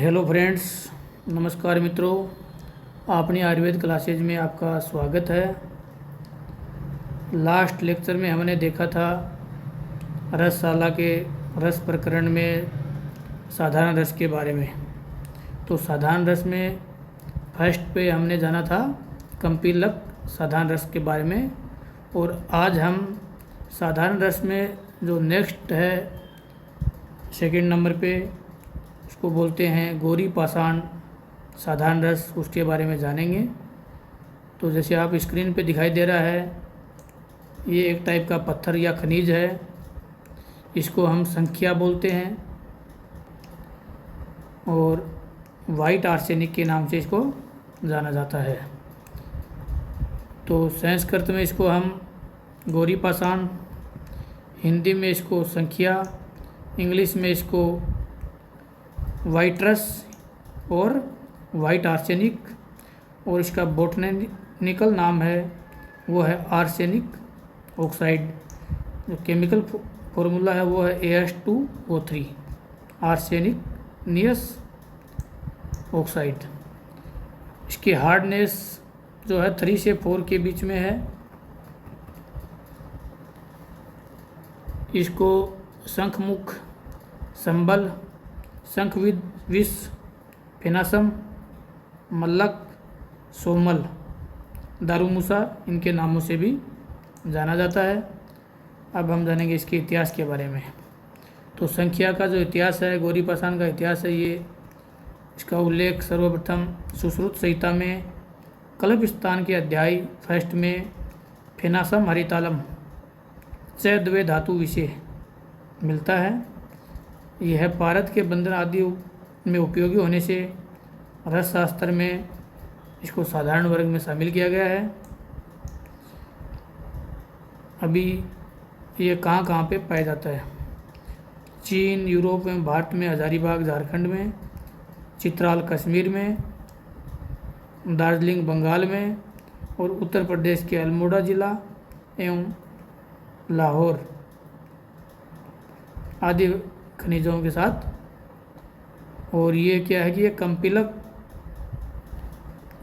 Hello friends, नमस्कार मित्रों। अपनी आयुर्वेद क्लासेज में आपका स्वागत है। लास्ट लेक्चर में हमने देखा था रसशाला के रस प्रकरण में साधारण रस के बारे में। तो साधारण रस में फर्स्ट पे हमने जाना था कंपीलक साधारण रस के बारे में, और आज हम साधारण रस में जो नेक्स्ट है सेकंड नंबर पे, उसको बोलते हैं गौरी पाषाण साधारण रस, उसके बारे में जानेंगे। तो जैसे आप स्क्रीन पे दिखाई दे रहा है, ये एक टाइप का पत्थर या खनिज है। इसको हम संख्या बोलते हैं और वाइट आर्सेनिक के नाम से इसको जाना जाता है। तो संस्कृत में इसको हम गौरी पाषाण, हिंदी में इसको संख्या, इंग्लिश में इसको वाइट रस और वाइट आर्सेनिक, और इसका बोटनिकल नाम है वो है आर्सेनिक ऑक्साइड। जो केमिकल फॉर्मूला है वो है AS2O3, आर्सेनिक नियस ऑक्साइड। इसकी हार्डनेस जो है 3 से 4 के बीच में है। इसको शंखमुख, संबल, शंखविद, विष, फेनासम, मल्लक, सोमल, दारूमूसा, इनके नामों से भी जाना जाता है। अब हम जानेंगे इसके इतिहास के बारे में। तो संख्या का जो इतिहास है, गौरी पाषाण का इतिहास है, ये इसका उल्लेख सर्वप्रथम सुश्रुत संहिता में कल्प स्थान के अध्याय फर्स्ट में फेनासम हरितालम च द्वे धातु विषय मिलता है। यह भारत के बंधन आदि में उपयोगी होने से रस शास्त्र में इसको साधारण वर्ग में शामिल किया गया है। अभी ये कहाँ कहाँ पे पाया जाता है? चीन, यूरोप में, भारत में हजारीबाग झारखंड में, चित्राल कश्मीर में, दार्जिलिंग बंगाल में, और उत्तर प्रदेश के अल्मोड़ा जिला एवं लाहौर आदि खनिजों के साथ। और ये क्या है कि ये कंपीलक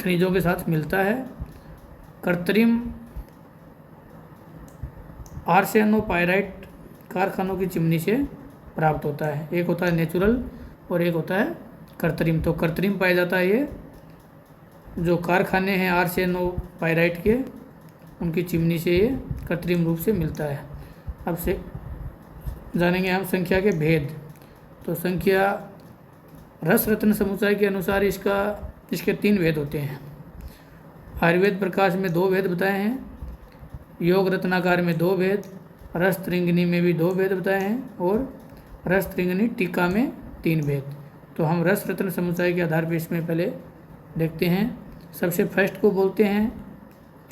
खनिजों के साथ मिलता है। कृत्रिम आर्सेनोपाइराइट कारखानों की चिमनी से प्राप्त होता है। एक होता है नेचुरल और एक होता है कृत्रिम। तो कृत्रिम पाया जाता है ये जो कारखाने हैं आर्सेनोपाइराइट के, उनकी चिमनी से ये कृत्रिम रूप से मिलता है। अब से जानेंगे हम संख्या के भेद। तो संख्या रस रत्न समुच्चय के अनुसार इसके 3 भेद होते हैं। आयुर्वेद प्रकाश में 2 भेद बताए हैं, योग रत्नाकार में 2 भेद, रस त्रिंगनी में भी 2 भेद बताए हैं, और रस त्रिंगनी टीका में 3 भेद। तो हम रस रत्न समुच्चय के आधार पर इसमें पहले देखते हैं। सबसे फर्स्ट को बोलते हैं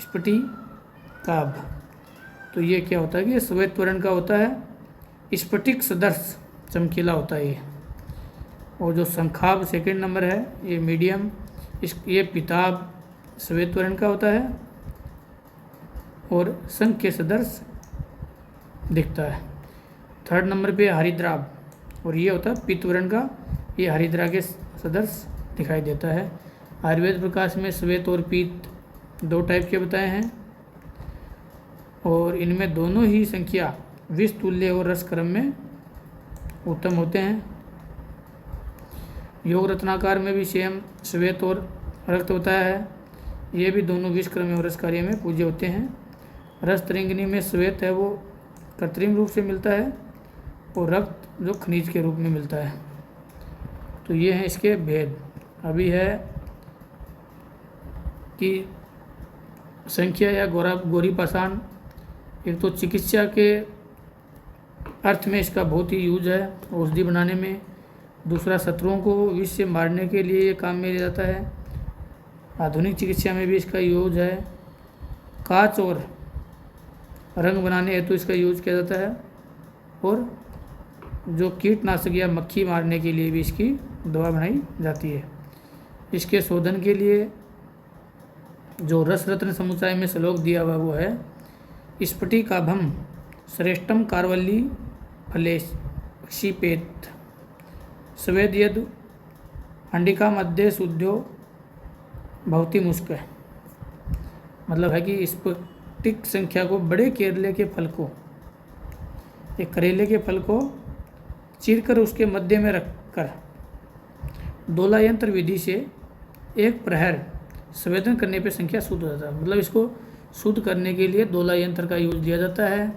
स्फटिकाभ। तो ये क्या होता है कि ये श्वेत वर्ण का होता है, स्फटिक सदृश चमकीला होता है ये। और जो शंखाभ सेकंड नंबर है, ये मीडियम, ये पिताब श्वेत वर्ण का होता है और शंख के सदृश दिखता है। थर्ड नंबर पे हरिद्राभ, और ये होता है पीत वर्ण का, ये हरिद्रा के सदृश दिखाई देता है। आयुर्वेद प्रकाश में श्वेत और पीत 2 टाइप के बताए हैं, और इनमें दोनों ही संख्या विष तुल्य और रस क्रम में उत्तम होते हैं। योग रत्नाकार में भी सेम श्वेत और रक्त होता है, ये भी दोनों विष क्रम और रस कार्य में पूज्य होते हैं। रस त्रिंगनी में श्वेत है वो कृत्रिम रूप से मिलता है, और रक्त जो खनिज के रूप में मिलता है। तो ये हैं इसके भेद। अभी है कि संख्या या गौरी पाषाण, एक तो चिकित्सा के अर्थ में इसका बहुत ही यूज है औषधि बनाने में। दूसरा, शत्रुओं को विष से मारने के लिए ये काम में लिया जाता है। आधुनिक चिकित्सा में भी इसका यूज है। कांच और रंग बनाने हेतु इसका यूज किया जाता है, और जो कीटनाशक या मक्खी मारने के लिए भी इसकी दवा बनाई जाती है। इसके शोधन के लिए जो रस रत्न समुच्चय में श्लोक दिया हुआ वो है स्फटिकाभम श्रेष्ठम कारवल्ली फलेश क्षिपेत स्वेद यद अंडिका मध्य शुद्धो भवती मुस्क, मतलब है कि स्फटिक संख्या को बड़े करेले के फल को, एक करेले के फल को चीरकर उसके मध्य में रखकर दोला यंत्र विधि से एक प्रहर संवेदन करने पर संख्या शुद्ध हो जाता है। मतलब इसको शुद्ध करने के लिए दोला यंत्र का यूज किया जाता है।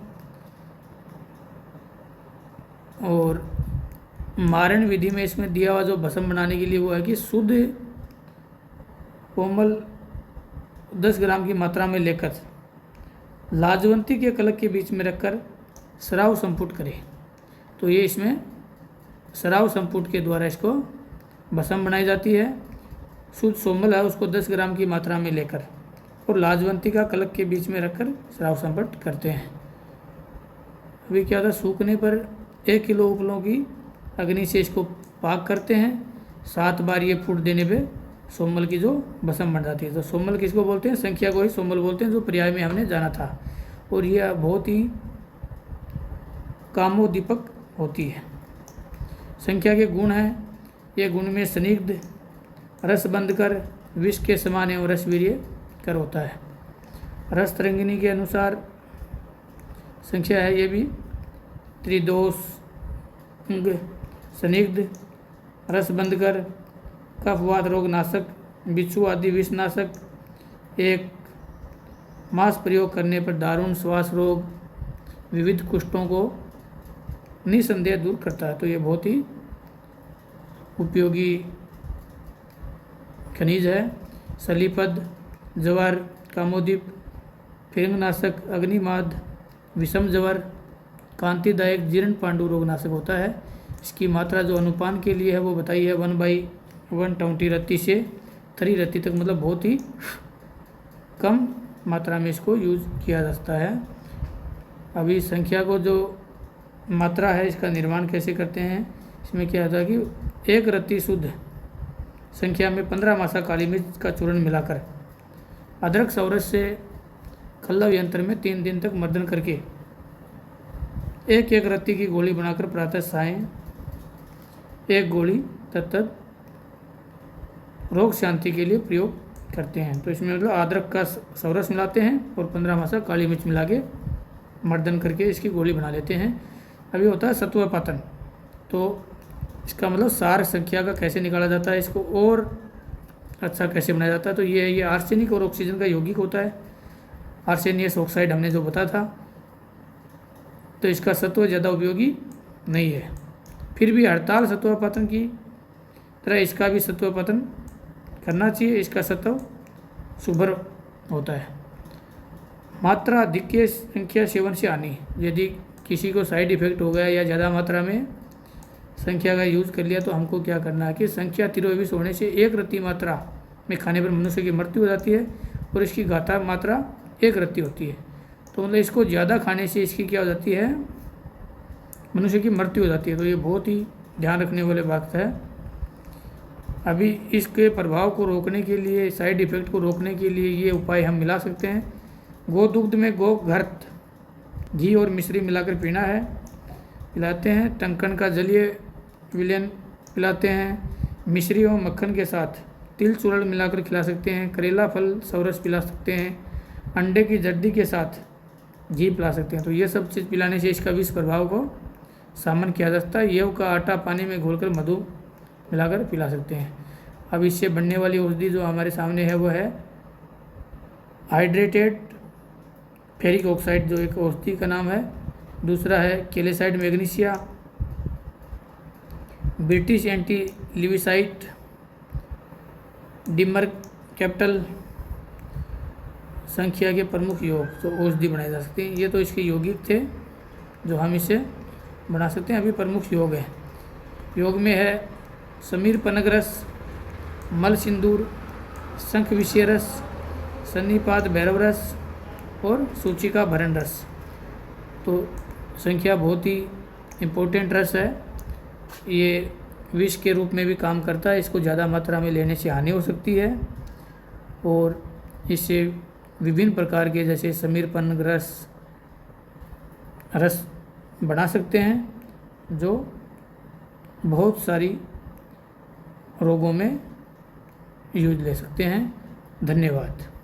और मारण विधि में इसमें दिया हुआ जो भस्म बनाने के लिए वो है कि शुद्ध कोमल 10 ग्राम की मात्रा में लेकर लाजवंती के कलक के बीच में रखकर सराव संपुट करें। तो ये इसमें सराव संपुट के द्वारा इसको भस्म बनाई जाती है। शुद्ध सोमल है उसको 10 ग्राम की मात्रा में लेकर और लाजवंती का कलक के बीच में रखकर सराव संपुट करते हैं। अभी क्या होता है, सूखने पर 1 किलो उपलों की अग्नि से इसको पाक करते हैं। 7 बार ये फूट देने पे सोमल की जो भस्म बन जाती है। तो सोमल किसको बोलते हैं, संख्या को ही सोमल बोलते हैं, जो पर्याय में हमने जाना था। और यह बहुत ही कामोदीपक होती है। संख्या के गुण हैं, ये गुण में स्निग्ध, रस बंद कर, विष के समान एवं रस वीर्य कर होता है। रस तरंगिनी के अनुसार संख्या है ये भी त्रिदोष, स्निग्ध, रस बंद कर, कफवात रोग नाशक, बिच्छू आदि विषनाशक, एक मास प्रयोग करने पर दारुण श्वास रोग, विविध कुष्ठों को निसंदेह दूर करता है। तो ये बहुत ही उपयोगी खनिज है। सलीपद, जवार, कामोदीप, फिरंगनाशक, अग्निमाद, विषम जवर, कांतिदायक, जीर्ण पांडु रोगनाशक होता है। इसकी मात्रा जो अनुपान के लिए है वो बताई है 1/120 रत्ती से 3 रत्ती तक, मतलब बहुत ही कम मात्रा में इसको यूज किया जाता है। अभी संख्या को जो मात्रा है इसका निर्माण कैसे करते हैं, इसमें क्या होता है कि 1 रत्ती शुद्ध संख्या में 15 मासा काली मिर्च का चूर्ण मिलाकर अदरक सौरस से खल्लव यंत्र में 3 दिन तक मर्दन करके 1-1 रत्ती की गोली बनाकर प्रातः सायं 1 गोली तत्त रोग शांति के लिए प्रयोग करते हैं। तो इसमें मतलब अदरक का सौरस मिलाते हैं और 15 मासा काली मिर्च मिला के मर्दन करके इसकी गोली बना लेते हैं। अभी होता है सत्वपातन। तो इसका मतलब सार संख्या का कैसे निकाला जाता है, इसको और अच्छा कैसे बनाया जाता है। तो ये आर्सेनिक और ऑक्सीजन का यौगिक होता है। आर्सेनियस ऑक्साइड हमने जो बताया था, तो इसका सत्व ज़्यादा उपयोगी नहीं है। फिर भी हड़ताल सत्वपातन की तरह इसका भी सत्वपातन करना चाहिए। इसका सत्व शुभ्र होता है। मात्रा अधिक के संख्या सेवन से हानि, यदि किसी को साइड इफेक्ट हो गया या ज़्यादा मात्रा में संख्या का यूज़ कर लिया तो हमको क्या करना है कि संख्या तिरोहित होने से 1 रत्ती मात्रा में खाने पर मनुष्य की मृत्यु हो जाती है और इसकी घातक मात्रा 1 रत्ती होती है। तो मतलब इसको ज़्यादा खाने से इसकी क्या हो जाती है, मनुष्य की मृत्यु हो जाती है। तो ये बहुत ही ध्यान रखने वाली बात है। अभी इसके प्रभाव को रोकने के लिए, साइड इफ़ेक्ट को रोकने के लिए ये उपाय हम मिला सकते हैं। गोदुग्ध में गोघृत, घी और मिश्री मिलाकर पीना है, पिलाते हैं। टंकन का जलीय विलयन पिलाते हैं। मिश्री और मक्खन के साथ तिल चूर्ण मिलाकर खिला सकते हैं। करेला फल सौरस पिला सकते हैं। अंडे की जर्दी के साथ घी पिला सकते हैं। तो ये सब चीज़ पिलाने से इसका विष प्रभाव को सामन किया जा सकता है। येव का आटा पानी में घोलकर मधु मिलाकर पिला सकते हैं। अब इससे बनने वाली औषधि जो हमारे सामने है वो है हाइड्रेटेड फेरिक ऑक्साइड, जो एक औषधि का नाम है। दूसरा है केलेसाइड magnesia, British anti lewisite, dimercaprol. संख्या के प्रमुख योग जो औषधि बनाई जा सकती हैं, ये तो इसके यौगिक थे जो हम इसे बना सकते हैं। अभी प्रमुख योग है, योग में है समीर पनग रस, मल सिंदूर, शंख विषय रस, सन्निपात भैरव रस और सूची का भरण रस। तो संख्या बहुत ही इम्पोर्टेंट रस है। ये विष के रूप में भी काम करता है। इसको ज़्यादा मात्रा में लेने से हानि हो सकती है और इससे विभिन्न प्रकार के जैसे समीर पनग रस बना सकते हैं, जो बहुत सारी रोगों में यूज ले सकते हैं। धन्यवाद।